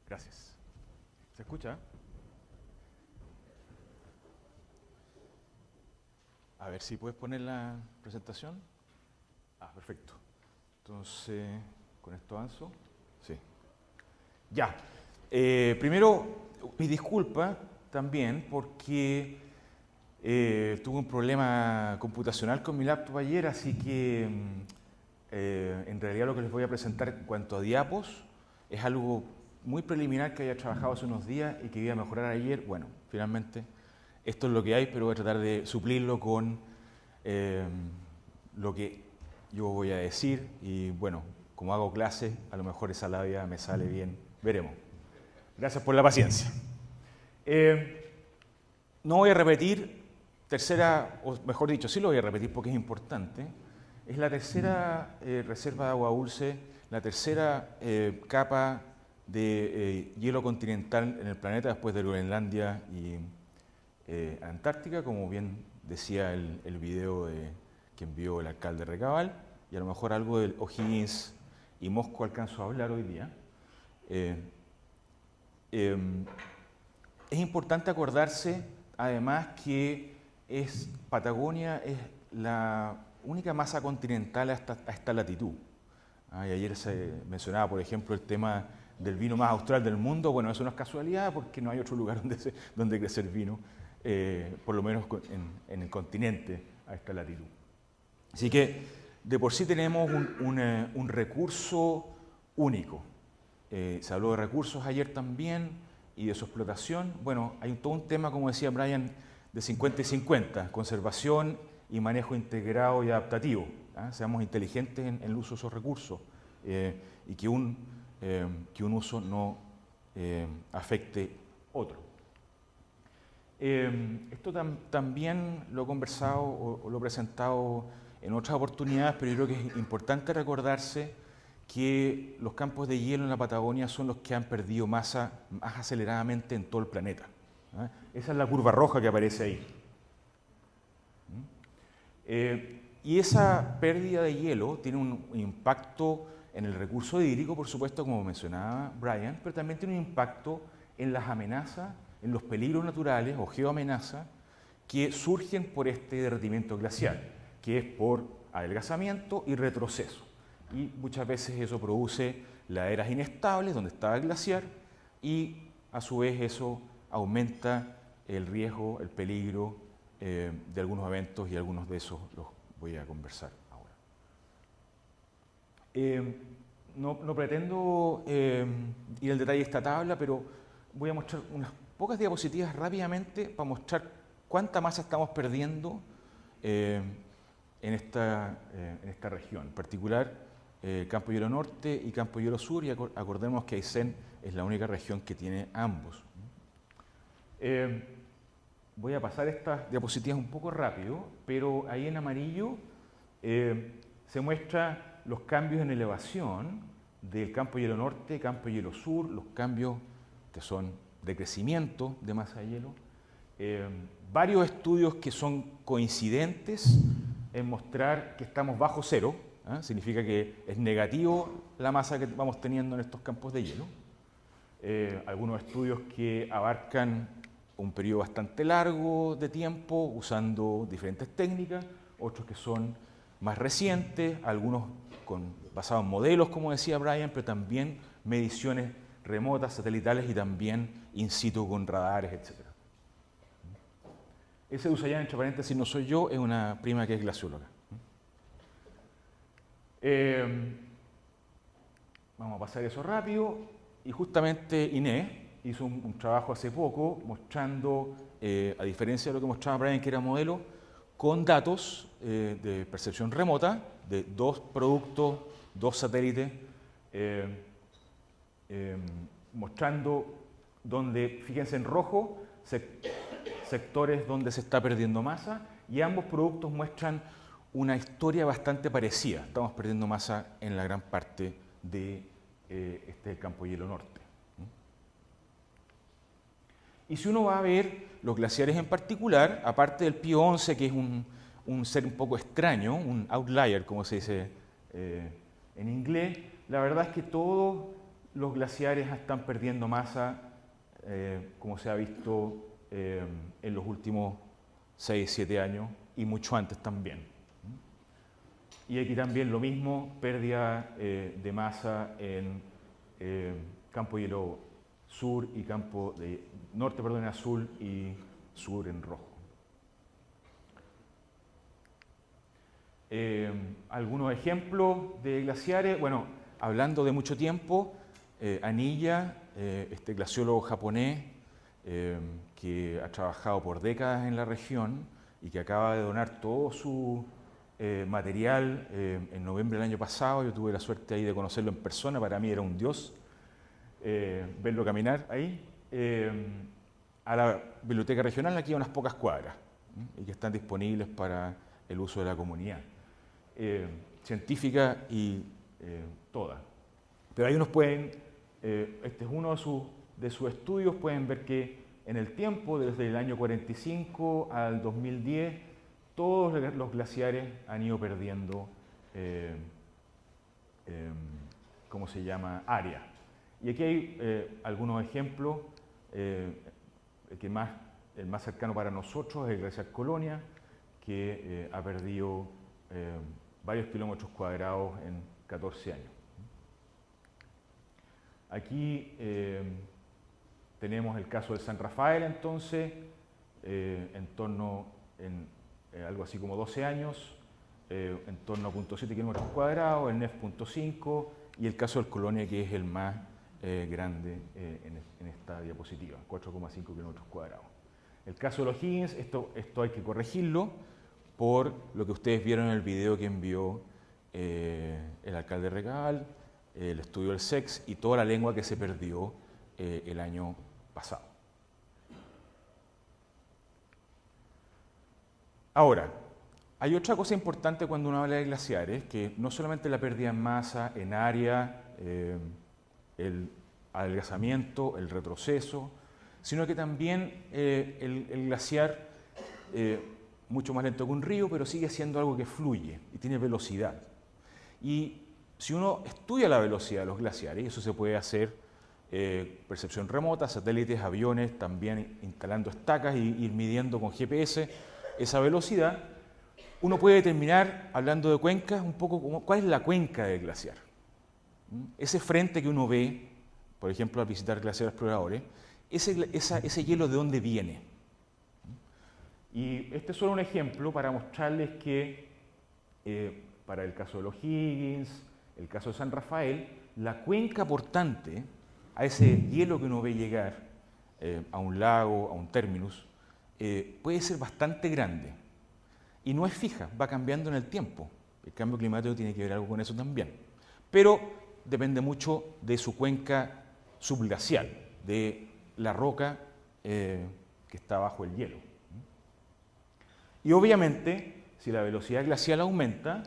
Gracias. ¿Se escucha? A ver si puedes poner la presentación. Perfecto. Entonces, ¿con esto avanzo? Sí. Ya. Primero, mi disculpa también porque tuve un problema computacional con mi laptop ayer, así que en realidad lo que les voy a presentar en cuanto a diapos es algo muy preliminar que había trabajado hace unos días y que iba a mejorar ayer. Bueno, finalmente esto es lo que hay, pero voy a tratar de suplirlo con lo que yo voy a decir y bueno, como hago clases, a lo mejor esa labia me sale bien, veremos. Gracias por la paciencia. No voy a repetir tercera, o mejor dicho, sí lo voy a repetir porque es importante. Es la tercera reserva de agua dulce, la tercera capa de hielo continental en el planeta después de Groenlandia y Antártica, como bien decía el video que envió el alcalde Recabal, y a lo mejor algo del O'Higgins y Mosco alcanzo a hablar hoy día. Es importante acordarse, además, que Patagonia es la única masa continental a esta latitud. Y ayer se mencionaba, por ejemplo, el tema del vino más austral del mundo. Bueno, eso no es casualidad porque no hay otro lugar donde crecer vino, por lo menos en el continente a esta latitud. Así que de por sí tenemos un recurso único. Se habló de recursos ayer también y de su explotación. Bueno, hay todo un tema, como decía Brian, de 50 y 50, conservación y manejo integrado y adaptativo. Seamos inteligentes en el uso de esos recursos y que un uso no afecte otro. Esto también lo he conversado o lo he presentado en otras oportunidades, pero yo creo que es importante recordarse que los campos de hielo en la Patagonia son los que han perdido masa más aceleradamente en todo el planeta. Esa es la curva roja que aparece ahí. Y esa pérdida de hielo tiene un impacto en el recurso hídrico, por supuesto, como mencionaba Brian, pero también tiene un impacto en las amenazas, en los peligros naturales o geoamenazas que surgen por este derretimiento glacial, que es por adelgazamiento y retroceso. Y muchas veces eso produce laderas inestables donde estaba el glaciar y a su vez eso aumenta el riesgo, el peligro de algunos eventos y algunos de esos los voy a conversar ahora. No pretendo ir al detalle de esta tabla, pero voy a mostrar unas pocas diapositivas rápidamente para mostrar cuánta masa estamos perdiendo en esta región, en particular Campo Hielo Norte y Campo Hielo Sur, y acordemos que Aysén es la única región que tiene ambos. Voy a pasar estas diapositivas un poco rápido, pero ahí en amarillo se muestra los cambios en elevación del Campo Hielo Norte, Campo Hielo Sur, los cambios que son de crecimiento de masa de hielo. Varios estudios que son coincidentes en mostrar que estamos bajo cero, significa que es negativo la masa que vamos teniendo en estos campos de hielo. Algunos estudios que abarcan un periodo bastante largo de tiempo usando diferentes técnicas, otros que son más recientes, algunos basados en modelos, como decía Brian, pero también mediciones remotas, satelitales y también in situ con radares, etc. Ese Usayan, entre paréntesis, no soy yo, es una prima que es glacióloga. Vamos a pasar eso rápido. Y justamente Inés hizo un trabajo hace poco mostrando, a diferencia de lo que mostraba Brian, que era modelo, con datos de percepción remota de dos productos, dos satélites, mostrando donde, fíjense en rojo, sectores donde se está perdiendo masa, y ambos productos muestran una historia bastante parecida. Estamos perdiendo masa en la gran parte de este Campo Hielo Norte. Y si uno va a ver los glaciares en particular, aparte del Pío 11, que es un ser un poco extraño, un outlier, como se dice en inglés, la verdad es que todos los glaciares están perdiendo masa, como se ha visto en los últimos 6-7 años y mucho antes también. Y aquí también lo mismo, pérdida de masa en campo de hielo sur y campo de norte, perdón, en azul y sur en rojo. Algunos ejemplos de glaciares, bueno, hablando de mucho tiempo, Aniya, este glaciólogo japonés que ha trabajado por décadas en la región y que acaba de donar todo su material en noviembre del año pasado. Yo tuve la suerte ahí de conocerlo en persona, para mí era un dios verlo caminar ahí, a la biblioteca regional aquí a unas pocas cuadras, y que están disponibles para el uso de la comunidad científica y toda. Pero ahí unos pueden, este es uno de sus estudios, pueden ver que en el tiempo, desde el año 45 al 2010, todos los glaciares han ido perdiendo, ¿cómo se llama?, área. Y aquí hay algunos ejemplos, el más cercano para nosotros es el glaciar Colonia, que ha perdido varios kilómetros cuadrados en 14 años. Aquí tenemos el caso de San Rafael, entonces, en torno a algo así como 12 años, en torno a 0.7 kilómetros cuadrados, el NEF 0.5 y el caso del Colonia, que es el más grande en esta diapositiva, 4,5 kilómetros cuadrados. El caso de los Higgins, esto hay que corregirlo por lo que ustedes vieron en el video que envió el alcalde Regal, el estudio del SEX y toda la lengua que se perdió el año pasado. Ahora, hay otra cosa importante cuando uno habla de glaciares, que no solamente la pérdida en masa, en área, el adelgazamiento, el retroceso, sino que también el glaciar, mucho más lento que un río, pero sigue siendo algo que fluye y tiene velocidad. Y si uno estudia la velocidad de los glaciares, y eso se puede hacer percepción remota, satélites, aviones, también instalando estacas y ir midiendo con GPS esa velocidad, uno puede determinar, hablando de cuencas, un poco cuál es la cuenca del glaciar. Ese frente que uno ve, por ejemplo, al visitar glaciares exploradores, ese hielo de dónde viene. Y este es solo un ejemplo para mostrarles que para el caso de los Higgins, el caso de San Rafael, la cuenca portante a ese hielo que uno ve llegar a un lago, a un terminus, puede ser bastante grande y no es fija, va cambiando en el tiempo. El cambio climático tiene que ver algo con eso también, pero depende mucho de su cuenca subglacial, de la roca que está bajo el hielo. Y obviamente, si la velocidad glacial aumenta,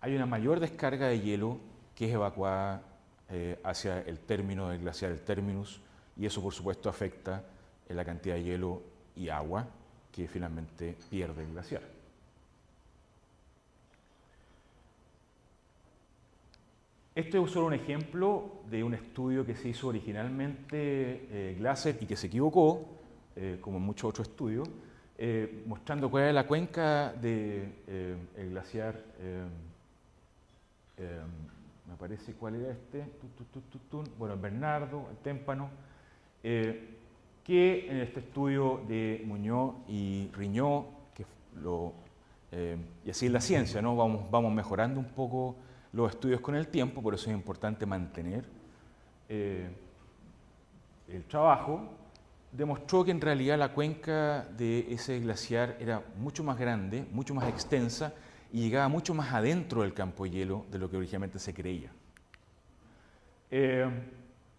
hay una mayor descarga de hielo que es evacuada hacia el término del glaciar, el terminus, y eso por supuesto afecta la cantidad de hielo y agua que finalmente pierde el glaciar. Este es solo un ejemplo de un estudio que se hizo originalmente Glaser y que se equivocó, como en muchos otros estudios, mostrando cuál es la cuenca del glaciar, me parece cuál era este, bueno, el Bernardo, el Témpano, que en este estudio de Muñoz y Riñó, y así es la ciencia, ¿no? Vamos mejorando un poco los estudios con el tiempo, por eso es importante mantener el trabajo. Demostró que en realidad la cuenca de ese glaciar era mucho más grande, mucho más extensa y llegaba mucho más adentro del campo de hielo de lo que originalmente se creía.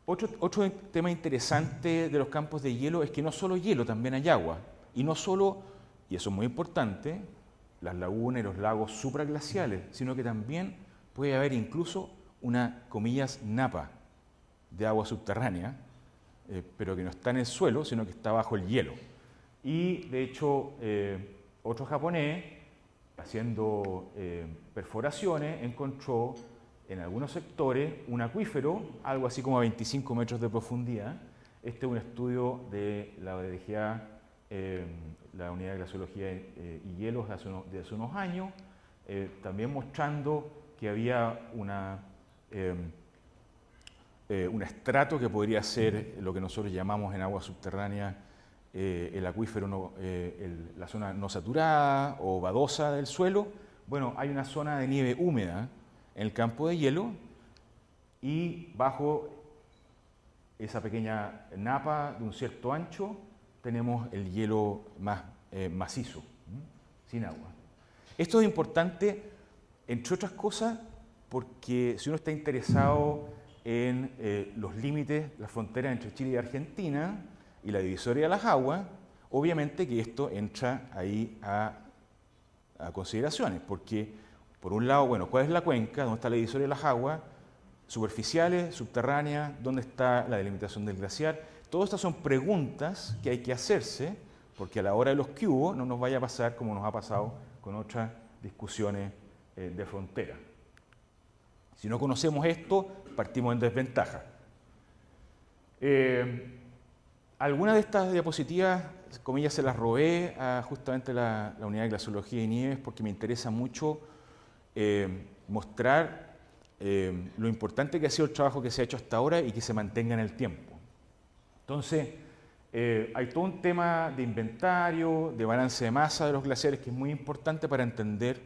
Otro tema interesante de los campos de hielo es que no solo hielo, también hay agua. Y no solo, y eso es muy importante, las lagunas y los lagos supraglaciales, sino que también puede haber incluso una, comillas, napa de agua subterránea, pero que no está en el suelo, sino que está bajo el hielo. Y de hecho, otro japonés, haciendo perforaciones, encontró en algunos sectores un acuífero, algo así como a 25 metros de profundidad. Este es un estudio de la UDGA, la Unidad de Glaciología y Hielos de hace unos años, también mostrando que había un estrato que podría ser lo que nosotros llamamos en agua subterránea el acuífero, la zona no saturada o vadosa del suelo. Bueno, hay una zona de nieve húmeda en el campo de hielo y bajo esa pequeña napa de un cierto ancho tenemos el hielo más macizo, sin agua. Esto es importante, entre otras cosas, porque si uno está interesado en los límites, las fronteras entre Chile y Argentina y la divisoria de las aguas, obviamente que esto entra ahí a consideraciones, porque por un lado, bueno, ¿cuál es la cuenca? ¿Dónde está la divisoria de las aguas? Superficiales, subterráneas, ¿dónde está la delimitación del glaciar? Todas estas son preguntas que hay que hacerse, porque a la hora de los que hubo no nos vaya a pasar como nos ha pasado con otras discusiones de frontera. Si no conocemos esto, partimos en desventaja. Algunas de estas diapositivas, comillas, se las robé a justamente la Unidad de Glaciología y Nieves porque me interesa mucho mostrar lo importante que ha sido el trabajo que se ha hecho hasta ahora y que se mantenga en el tiempo. Entonces, hay todo un tema de inventario, de balance de masa de los glaciares que es muy importante para entender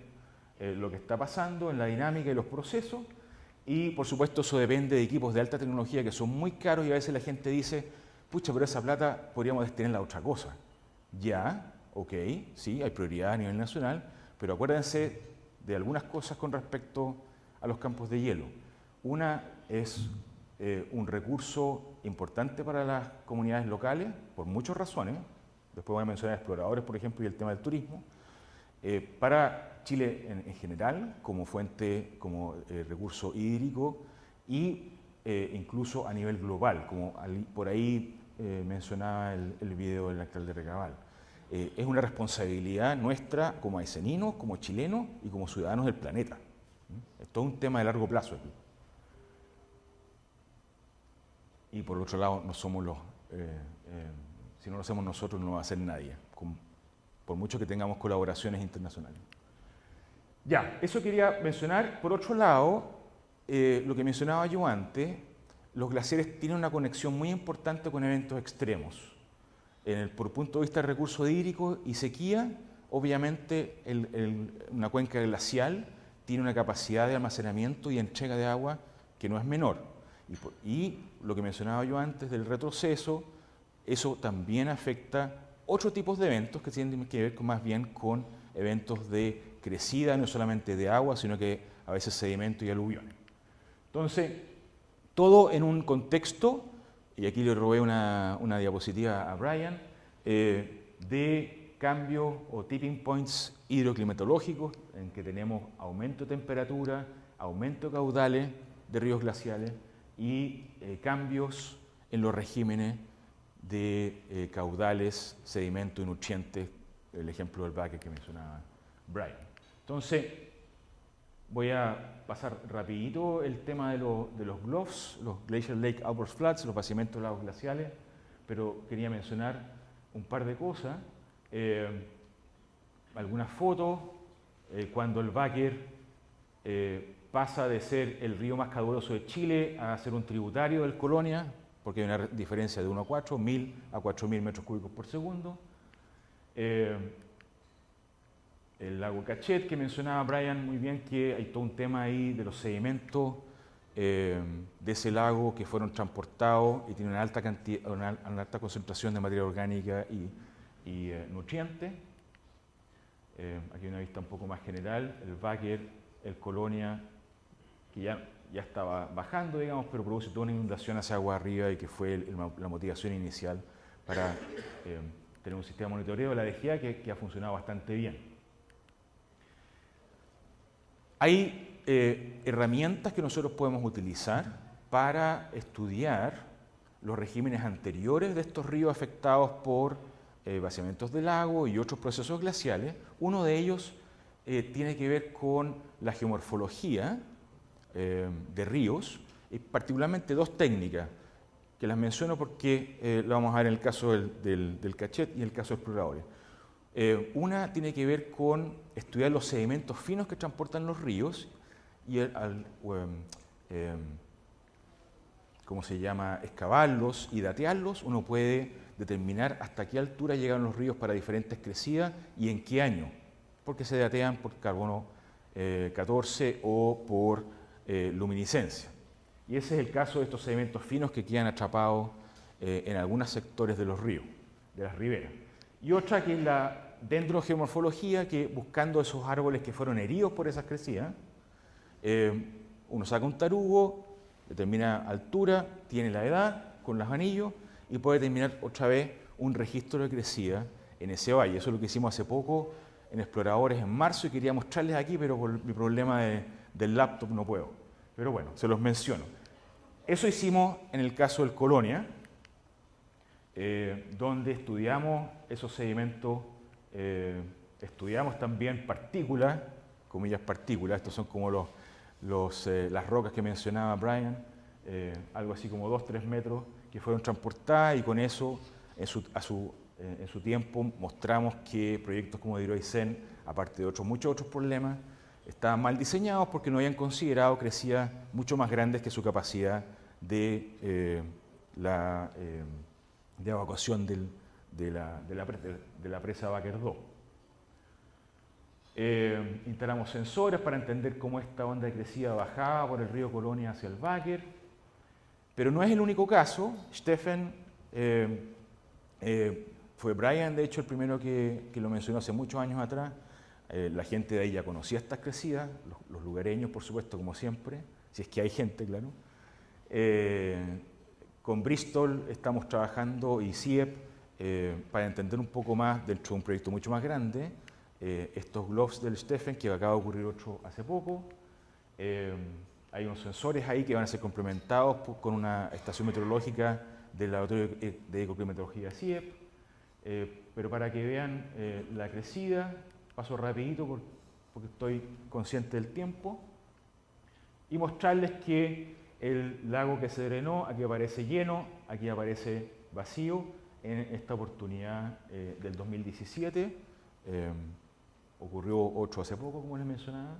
lo que está pasando en la dinámica y los procesos. Y por supuesto eso depende de equipos de alta tecnología que son muy caros y a veces la gente dice, pucha, pero esa plata podríamos destinarla a otra cosa. Ya, ok, sí, hay prioridad a nivel nacional, pero acuérdense de algunas cosas con respecto a los campos de hielo. Una es un recurso importante para las comunidades locales, por muchas razones. Después voy a mencionar exploradores, por ejemplo, y el tema del turismo. Para Chile en general, como fuente, como recurso hídrico, y incluso a nivel global, como por ahí mencionaba el video del alcalde Recabal. Es una responsabilidad nuestra como aiceninos, como chilenos y como ciudadanos del planeta. Es todo un tema de largo plazo aquí. Y por otro lado, no somos si no lo hacemos nosotros, no lo va a hacer nadie, por mucho que tengamos colaboraciones internacionales. Ya, eso quería mencionar. Por otro lado, lo que mencionaba yo antes, los glaciares tienen una conexión muy importante con eventos extremos. Por el punto de vista de recurso hídrico y sequía, obviamente una cuenca glacial tiene una capacidad de almacenamiento y entrega de agua que no es menor. Y lo que mencionaba yo antes del retroceso, eso también afecta otros tipos de eventos que tienen que ver más bien con eventos de crecida, no solamente de agua, sino que a veces sedimento y aluviones. Entonces, todo en un contexto, y aquí le robé una diapositiva a Brian, de cambios o tipping points hidroclimatológicos, en que tenemos aumento de temperatura, aumento de caudales de ríos glaciales y cambios en los regímenes de caudales, sedimento y nutrientes, el ejemplo del Baker que mencionaba Brian. Entonces, voy a pasar rapidito el tema de los GLOFs, los Glacial Lake Outburst Floods, los vaciamientos de lagos glaciales, pero quería mencionar un par de cosas. Algunas fotos, cuando el Baker pasa de ser el río más caudaloso de Chile a ser un tributario del Colonia, porque hay una diferencia de 1 a 4, 1000 a 4000 metros cúbicos por segundo. El lago Cachet, que mencionaba Brian muy bien, que hay todo un tema ahí de los sedimentos de ese lago que fueron transportados y tienen una alta concentración de materia orgánica y nutrientes. Aquí hay una vista un poco más general, el Baker, el Colonia, que ya estaba bajando, digamos, pero produce toda una inundación hacia agua arriba y que fue la motivación inicial para tener un sistema de monitoreo de la DGA que ha funcionado bastante bien. Hay herramientas que nosotros podemos utilizar para estudiar los regímenes anteriores de estos ríos afectados por vaciamientos de lago y otros procesos glaciales. Uno de ellos tiene que ver con la geomorfología de ríos, y particularmente dos técnicas, que las menciono porque lo vamos a ver en el caso del cachet y en el caso de exploradores. Una tiene que ver con estudiar los sedimentos finos que transportan los ríos y ¿cómo se llama? Excavarlos y datearlos, uno puede determinar hasta qué altura llegan los ríos para diferentes crecidas y en qué año, porque se datean por carbono 14 o por luminiscencia. Y ese es el caso de estos sedimentos finos que quedan atrapados en algunos sectores de los ríos, de las riberas. Y otra que es la dendrogeomorfología, que buscando esos árboles que fueron heridos por esas crecidas, uno saca un tarugo, determina altura, tiene la edad con los anillos y puede determinar otra vez un registro de crecida en ese valle. Eso es lo que hicimos hace poco en Exploradores en marzo y quería mostrarles aquí, pero por mi problema del laptop no puedo. Pero bueno, se los menciono. Eso hicimos en el caso del Colonia, donde estudiamos esos sedimentos, estudiamos también partículas, comillas partículas, estos son como las rocas que mencionaba Brian, algo así como 2-3 metros que fueron transportadas y con eso en su tiempo mostramos que proyectos como Hidroicén, aparte de muchos otros problemas, estaban mal diseñados porque no habían considerado crecidas mucho más grandes que su capacidad de evacuación de la presa Baker 2. Instalamos sensores para entender cómo esta onda de crecida bajaba por el río Colonia hacia el Baker, pero no es el único caso. Stephen, fue Brian, de hecho, el primero que lo mencionó hace muchos años atrás. La gente de ahí ya conocía estas crecidas, los lugareños, por supuesto, como siempre, si es que hay gente, claro. Con Bristol estamos trabajando y CIEP para entender un poco más dentro de un proyecto mucho más grande. Estos globes del Stephen, que acaba de ocurrir otro hace poco. Hay unos sensores ahí que van a ser complementados con una estación meteorológica del Laboratorio de Ecoclimatología CIEP. Pero para que vean la crecida, paso rapidito porque estoy consciente del tiempo, y mostrarles que el lago que se drenó, aquí aparece lleno, aquí aparece vacío, en esta oportunidad del 2017. Ocurrió otro hace poco, como les mencionaba.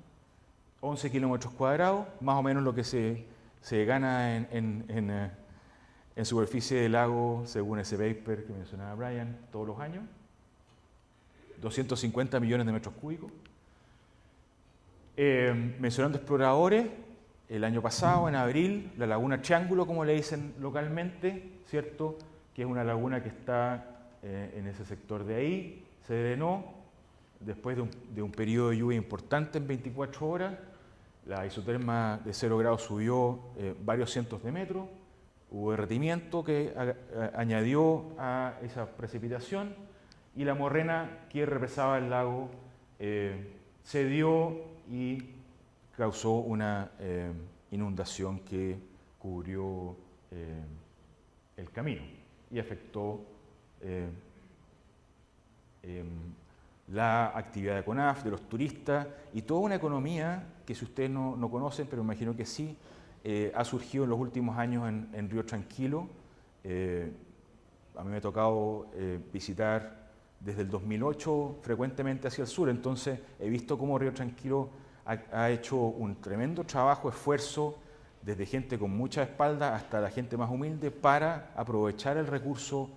11 kilómetros cuadrados, más o menos lo que se gana en superficie del lago, según ese paper que mencionaba Brian, todos los años. 250 millones de metros cúbicos. Mencionando exploradores, el año pasado, en abril, la laguna Triángulo, como le dicen localmente, ¿cierto? Que es una laguna que está en ese sector de ahí, se drenó después de un periodo de lluvia importante en 24 horas. La isoterma de 0 grados subió varios cientos de metros, hubo derretimiento que añadió a esa precipitación y la morrena que represaba el lago cedió y causó una inundación que cubrió el camino y afectó la actividad de CONAF, de los turistas y toda una economía que, si ustedes no conocen, pero me imagino que sí, ha surgido en los últimos años en Río Tranquilo. A mí me ha tocado visitar desde el 2008 frecuentemente hacia el sur, entonces he visto cómo Río Tranquilo ha hecho un tremendo trabajo, esfuerzo, desde gente con mucha espalda hasta la gente más humilde, para aprovechar el recurso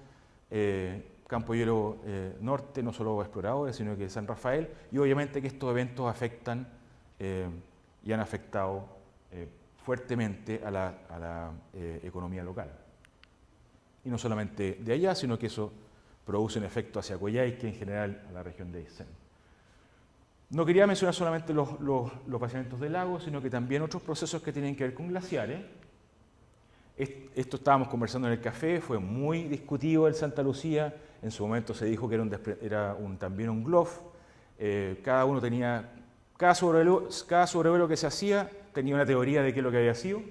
Campo Hielo Norte, no solo exploradores, sino que San Rafael, y obviamente que estos eventos afectan y han afectado fuertemente a la economía local. Y no solamente de allá, sino que eso produce un efecto hacia Coyhaique, en general a la región de Aysén. No quería mencionar solamente los vaciamientos de lagos, sino que también otros procesos que tienen que ver con glaciares. Esto estábamos conversando en el café, fue muy discutido el Santa Lucía. En su momento se dijo que era también un GLOF. Cada sobrevuelo que se hacía tenía una teoría de qué es lo que había sido.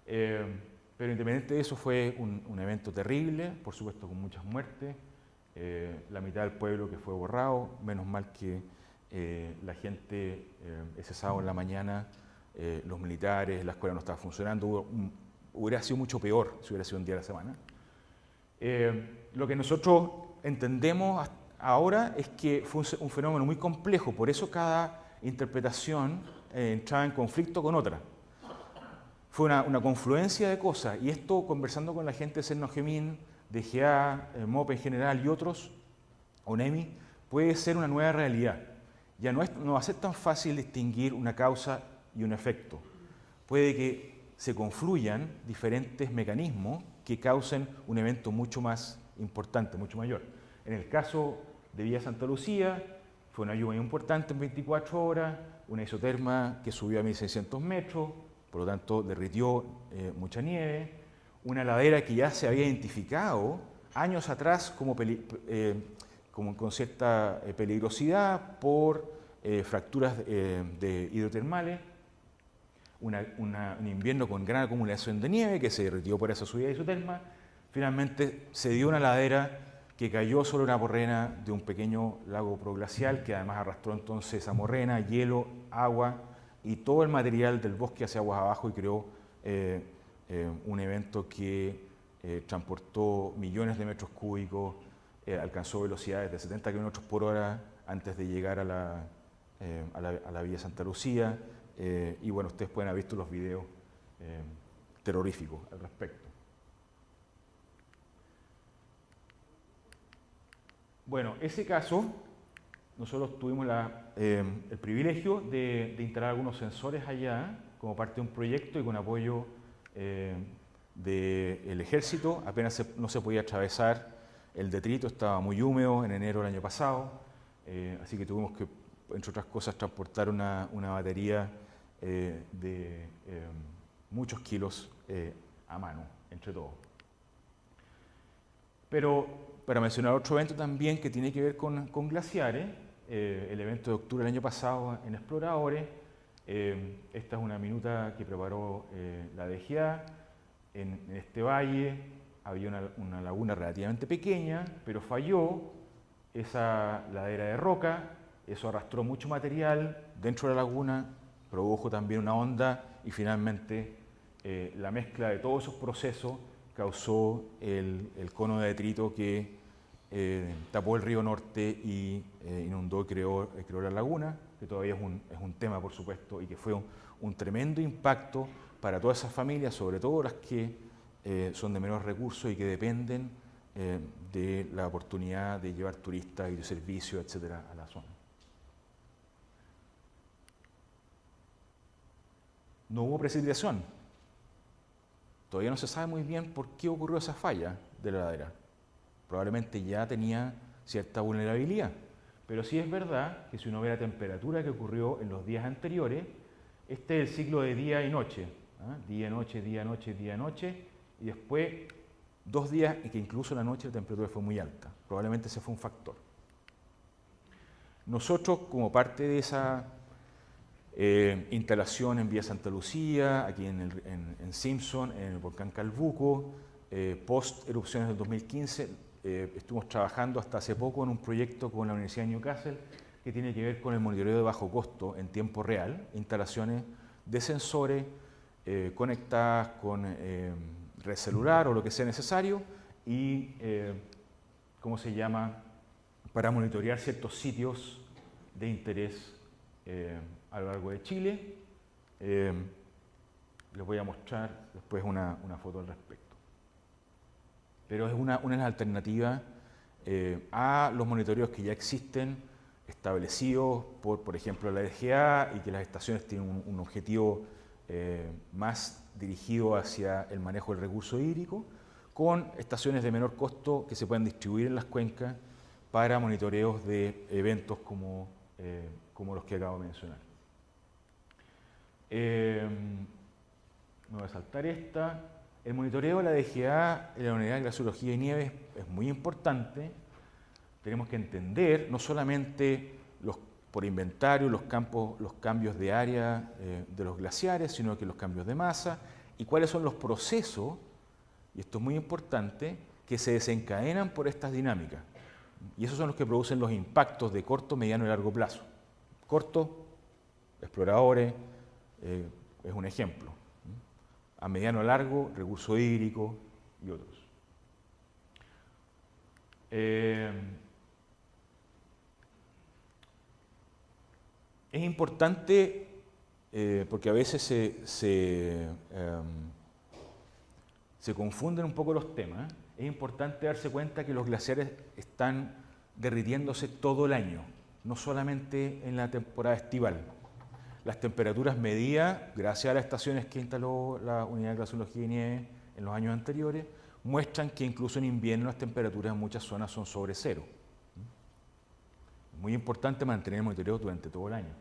Pero independiente de eso, fue un evento terrible, por supuesto con muchas muertes. La mitad del pueblo que fue borrado, menos mal que la gente ese sábado en la mañana los militares, la escuela no estaba funcionando, hubiera sido mucho peor si hubiera sido un día a la semana. Lo que nosotros entendemos ahora es que fue un fenómeno muy complejo, por eso cada interpretación entraba en conflicto con otra. Fue una confluencia de cosas, y esto, conversando con la gente de Cernogemín, de GA, MOPE en general y otros, ONEMI, puede ser una nueva realidad. Ya no va a ser tan fácil distinguir una causa y un efecto. Puede que se confluyan diferentes mecanismos que causen un evento mucho más importante, mucho mayor. En el caso de Villa Santa Lucía, fue una lluvia importante en 24 horas, una isoterma que subió a 1.600 metros, por lo tanto derritió mucha nieve, una ladera que ya se había identificado años atrás como con cierta peligrosidad por fracturas de hidrotermales, un invierno con gran acumulación de nieve que se derritió por esa subida de isoterma. Finalmente se dio una ladera que cayó sobre una morrena de un pequeño lago proglacial que además arrastró entonces esa morrena, hielo, agua y todo el material del bosque hacia aguas abajo y creó un evento que transportó millones de metros cúbicos, alcanzó velocidades de 70 km por hora antes de llegar a la Villa Santa Lucía. Y bueno, ustedes pueden haber visto los videos terroríficos al respecto. Bueno, ese caso, nosotros tuvimos el privilegio de instalar algunos sensores allá como parte de un proyecto y con apoyo del ejército. Apenas no se podía atravesar el detrito, estaba muy húmedo en enero del año pasado, así que tuvimos que, entre otras cosas, transportar una batería de muchos kilos a mano, entre todos. Pero para mencionar otro evento también que tiene que ver con glaciares, el evento de octubre del año pasado en Exploradores. Esta es una minuta que preparó la DGA. En este valle había una laguna relativamente pequeña, pero falló esa ladera de roca, eso arrastró mucho material dentro de la laguna, produjo también una onda y finalmente la mezcla de todos esos procesos causó el cono de detrito que tapó el río Norte y inundó y creó la laguna, que todavía es un tema, por supuesto, y que fue un tremendo impacto para todas esas familias, sobre todo las que son de menores recursos y que dependen de la oportunidad de llevar turistas y de servicios, etcétera, a la zona. No hubo precipitación. Todavía no se sabe muy bien por qué ocurrió esa falla de la ladera. Probablemente ya tenía cierta vulnerabilidad. Pero sí es verdad que si uno ve la temperatura que ocurrió en los días anteriores, este es el ciclo de día y noche. ¿eh? Día, noche, día, noche, día, noche. Y después 2 días en que incluso en la noche la temperatura fue muy alta. Probablemente ese fue un factor. Nosotros, como parte de esa instalación en Villa Santa Lucía, aquí en Simpson, en el volcán Calbuco, post erupciones del 2015, estuvimos trabajando hasta hace poco en un proyecto con la Universidad de Newcastle que tiene que ver con el monitoreo de bajo costo en tiempo real, instalaciones de sensores conectadas con red celular o lo que sea necesario y, ¿cómo se llama?, para monitorear ciertos sitios de interés a lo largo de Chile. Les voy a mostrar después una foto al respecto. Pero es una de las alternativas a los monitoreos que ya existen, establecidos por ejemplo, la DGA, y que las estaciones tienen un objetivo más dirigido hacia el manejo del recurso hídrico, con estaciones de menor costo que se pueden distribuir en las cuencas para monitoreos de eventos como los que acabo de mencionar. Me voy a saltar esta. El monitoreo de la DGA en la Unidad de Glaciología y Nieves es muy importante. Tenemos que entender no solamente por inventario los cambios de área de los glaciares, sino que los cambios de masa y cuáles son los procesos, y esto es muy importante, que se desencadenan por estas dinámicas. Y esos son los que producen los impactos de corto, mediano y largo plazo. Corto, exploradores, es un ejemplo. A mediano a largo, recurso hídrico y otros. Es importante, porque a veces se confunden un poco los temas, es importante darse cuenta que los glaciares están derritiéndose todo el año, no solamente en la temporada estival. Las temperaturas medidas, gracias a las estaciones que instaló la Unidad de Glaciología y Nieve en los años anteriores, muestran que incluso en invierno las temperaturas en muchas zonas son sobre cero. Es muy importante mantener el monitoreo durante todo el año.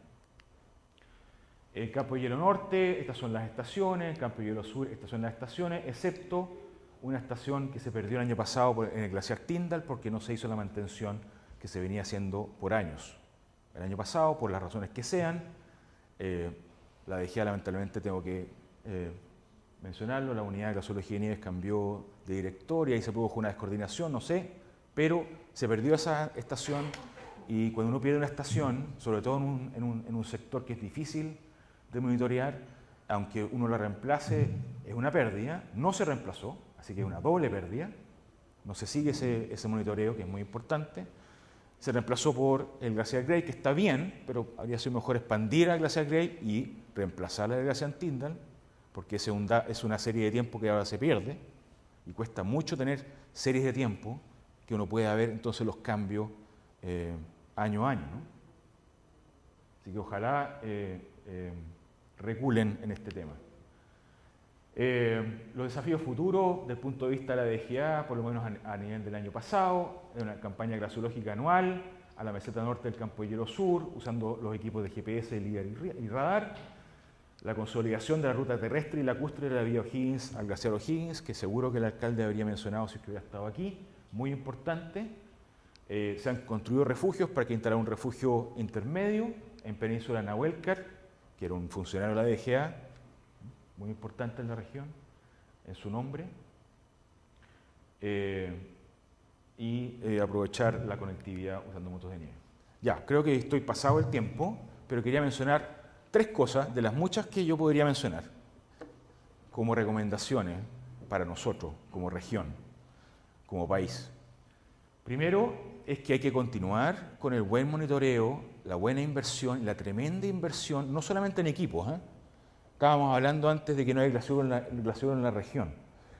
El Campo de Hielo Norte, estas son las estaciones, el Campo de Hielo Sur, estas son las estaciones, excepto una estación que se perdió el año pasado en el glaciar Tyndall porque no se hizo la mantención que se venía haciendo por años. El año pasado, por las razones que sean, la DGA lamentablemente tengo que mencionarlo, la Unidad de Glaciología y Nieves cambió de director y ahí se produjo una descoordinación, no sé, pero se perdió esa estación y cuando uno pierde una estación, sobre todo en un sector que es difícil de monitorear, aunque uno la reemplace, es una pérdida, no se reemplazó, así que es una doble pérdida, no se sigue ese monitoreo que es muy importante. Se reemplazó por el glaciar Grey, que está bien, pero habría sido mejor expandir al glaciar Grey y reemplazarla al glaciar Tyndall, porque es una serie de tiempo que ahora se pierde y cuesta mucho tener series de tiempo que uno pueda ver entonces los cambios año a año, ¿no? Así que ojalá reculen en este tema. Los desafíos futuros, desde el punto de vista de la DGA, por lo menos a nivel del año pasado, es una campaña glaciológica anual a la meseta norte del Campo de Hielo Sur, usando los equipos de GPS, LIDAR y radar. La consolidación de la ruta terrestre y lacustre de la vía O'Higgins al glaciar O'Higgins, que seguro que el alcalde habría mencionado si hubiera estado aquí, muy importante. Se han construido refugios para que instalar un refugio intermedio en Península Nahuelcar, que era un funcionario de la DGA, muy importante en la región, en su nombre, y aprovechar la conectividad usando motos de nieve. Ya, creo que estoy pasado el tiempo, pero quería mencionar 3 cosas de las muchas que yo podría mencionar como recomendaciones para nosotros, como región, como país. Primero, es que hay que continuar con el buen monitoreo, la buena inversión, la tremenda inversión, no solamente en equipos, Estábamos hablando antes de que no hay glaciar en la región.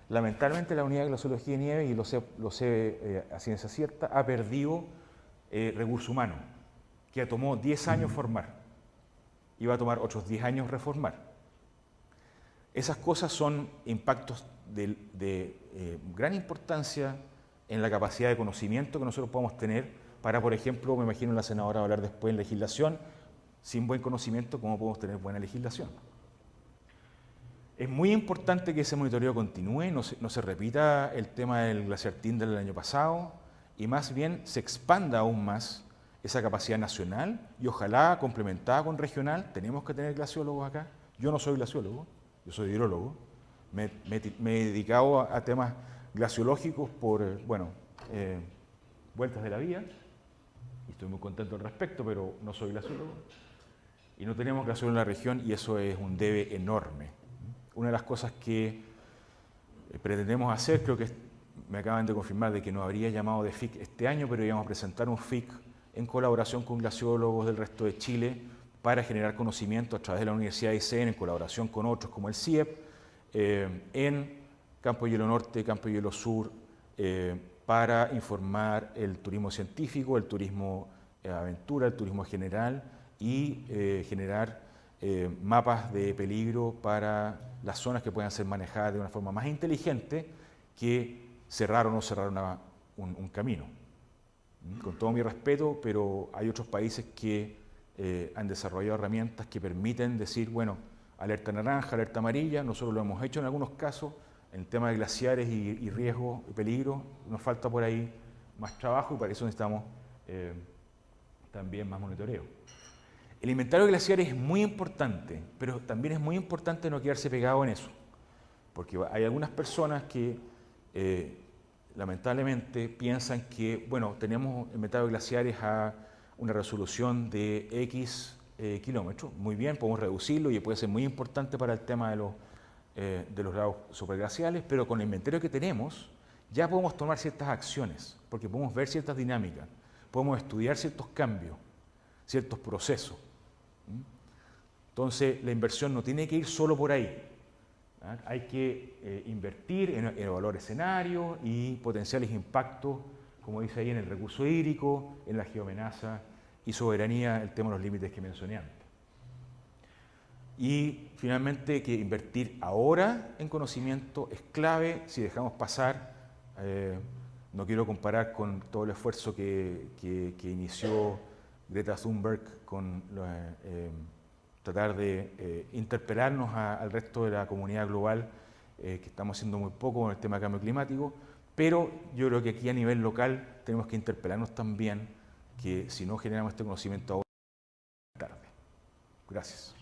Lamentablemente la Unidad de Glaciología y Nieve, y lo sé a ciencia cierta, ha perdido recurso humano, que tomó 10 años formar y va a tomar otros 10 años reformar. Esas cosas son impactos de gran importancia en la capacidad de conocimiento que nosotros podemos tener para, por ejemplo, me imagino la senadora va a hablar después en legislación, sin buen conocimiento, ¿cómo podemos tener buena legislación? Es muy importante que ese monitoreo continúe, no se repita el tema del glaciar Tyndall del año pasado y más bien se expanda aún más esa capacidad nacional y ojalá complementada con regional. Tenemos que tener glaciólogos acá. Yo no soy glaciólogo, yo soy hidrólogo. Me he dedicado a temas glaciológicos por, vueltas de la vida y estoy muy contento al respecto, pero no soy glaciólogo. Y no tenemos glaciólogos en la región y eso es un debe enorme. Una de las cosas que pretendemos hacer, creo que me acaban de confirmar de que no habría llamado de FIC este año, pero íbamos a presentar un FIC en colaboración con glaciólogos del resto de Chile para generar conocimiento a través de la Universidad de ICN en colaboración con otros como el CIEP, en Campo de Hielo Norte, Campo de Hielo Sur, para informar el turismo científico, el turismo aventura, el turismo general y generar mapas de peligro para las zonas que puedan ser manejadas de una forma más inteligente que cerrar o no cerrar un camino. Con todo mi respeto, pero hay otros países que han desarrollado herramientas que permiten decir, bueno, alerta naranja, alerta amarilla, nosotros lo hemos hecho en algunos casos, en el tema de glaciares y riesgo y peligro, nos falta por ahí más trabajo y para eso necesitamos también más monitoreo. El inventario de glaciares es muy importante, pero también es muy importante no quedarse pegado en eso, porque hay algunas personas que lamentablemente piensan que, bueno, tenemos inventario de glaciares a una resolución de X kilómetros. Muy bien, podemos reducirlo y puede ser muy importante para el tema de los lagos superglaciales, pero con el inventario que tenemos ya podemos tomar ciertas acciones, porque podemos ver ciertas dinámicas, podemos estudiar ciertos cambios, ciertos procesos. Entonces, la inversión no tiene que ir solo por ahí. Hay que invertir en evaluar escenarios y potenciales impactos, como dice ahí, en el recurso hídrico, en la geoamenaza y soberanía, el tema de los límites que mencioné antes. Y finalmente, que invertir ahora en conocimiento es clave. Si dejamos pasar, no quiero comparar con todo el esfuerzo que inició Greta Thunberg con tratar de interpelarnos al resto de la comunidad global, que estamos haciendo muy poco con el tema del cambio climático, pero yo creo que aquí a nivel local tenemos que interpelarnos también, que si no generamos este conocimiento ahora, es tarde. Gracias.